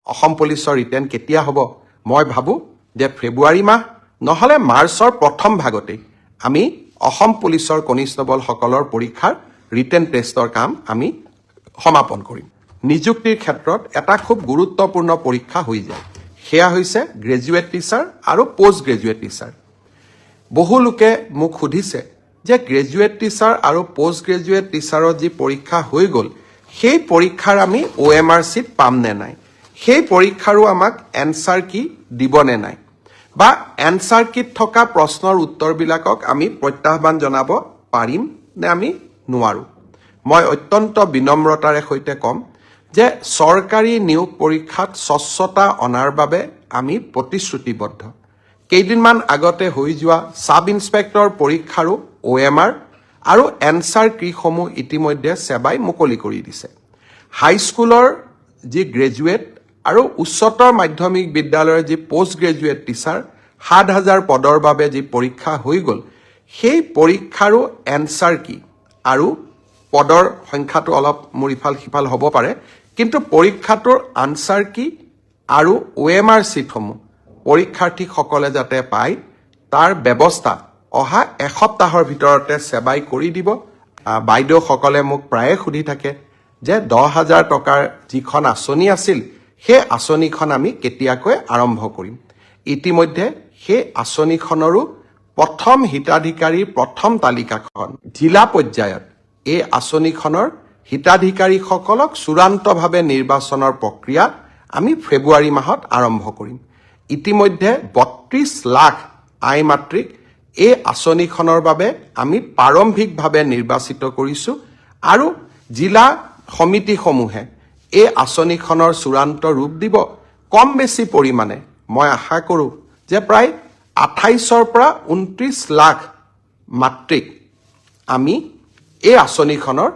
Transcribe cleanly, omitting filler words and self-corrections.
অসম পুলিচৰ ৰিটেন কেতিয়া হ'ব মই ভাবোঁ যে ফেব্ৰুৱাৰী মাহ নহ'লে মাৰ্চৰ প্ৰথম ভাগতেই আমি অসম পুলিচৰ কনিষ্টবলসকলৰ পৰীক্ষাৰ ৰিটেন টেষ্টৰ কাম আমি সমাপন কৰিম নিযুক্তিৰ ক্ষেত্ৰত এটা খুব গুৰুত্বপূৰ্ণ পৰীক্ষা হৈ যায় সেয়া হৈছে গ্ৰেজুৱেট টিচাৰ আৰু পোষ্ট গ্ৰেজুৱেট টিচাৰ বহু লোকে মোক সুধিছে যে গ্ৰেজুৱেট টিচাৰ আৰু পোষ্ট গ্ৰেজুৱেট টিচাৰৰ যি পৰীক্ষা হৈ গ'ল সেই পৰীক্ষাৰ আমি OMR চিট পাম নে নাই সেই পৰীক্ষাৰো আমাক এনসাৰ কি দিব নে নাই বা এনসাৰ কিট থকা প্ৰশ্নৰ উত্তৰবিলাকক আমি প্ৰত্যাহ্বান জনাব পাৰিম নে আমি নোৱাৰো মই অত্যন্ত বিনম্ৰতাৰে সৈতে কম যে চৰকাৰী নিয়োগ পৰীক্ষাত স্বচ্ছতা অনাৰ বাবে আমি প্ৰতিশ্ৰুতিবদ্ধ কেইদিনমান আগতে হৈ যোৱা সাব ইন্সপেক্টৰ পৰীক্ষাৰো OMR আৰু এনসাৰ কিসমূহ ইতিমধ্যে সেৱাই মুকলি কৰি দিছে হাইস্কুলৰ যি গ্ৰেজুৱেট আৰু উচ্চতৰ মাধ্যমিক বিদ্যালয়ৰ যি পোষ্ট গ্ৰেজুৱেট টিচাৰ ৭,০০০ পদৰ বাবে যি পৰীক্ষা হৈ গ'ল সেই পৰীক্ষাৰো এনসাৰ কি আৰু পদৰ সংখ্যাটো অলপ মোৰ ইফাল সিফাল হ'ব পাৰে কিন্তু পৰীক্ষাটোৰ আনসাৰ কি আৰু OMR চিটসমূহ পৰীক্ষাৰ্থীসকলে যাতে পায় তাৰ ব্যৱস্থা অহা এসপ্তাহৰ ভিতৰতে সেৱাই কৰি দিব বাইদেউসকলে মোক প্ৰায়ে সুধি থাকে যে ১০,০০০ টকাৰ যিখন আঁচনি আছিল সেই আঁচনিখন আমি কেতিয়াকৈ আৰম্ভ কৰিম ইতিমধ্যে সেই আঁচনিখনৰো প্ৰথম হিতাধিকাৰীৰ প্ৰথম তালিকাখন জিলা পৰ্যায়ত এই আঁচনিখনৰ হিতাধিকাৰীসকলক চূড়ান্তভাৱে নিৰ্বাচনৰ প্ৰক্ৰিয়া আমি ফেব্ৰুৱাৰী মাহত আৰম্ভ কৰিম ইতিমধ্যে ৩২ লাখ আই মাতৃক এই আঁচনিখনৰ বাবে আমি প্ৰাৰম্ভিকভাৱে নিৰ্বাচিত কৰিছোঁ আৰু জিলা সমিতিসমূহে এই আঁচনিখনৰ চূড়ান্ত ৰূপ দিব কম বেছি পৰিমাণে মই আশা কৰোঁ যে প্ৰায় ২৮ৰ পৰা ২৯ লাখ মাতৃক আমি এই আঁচনিখনৰ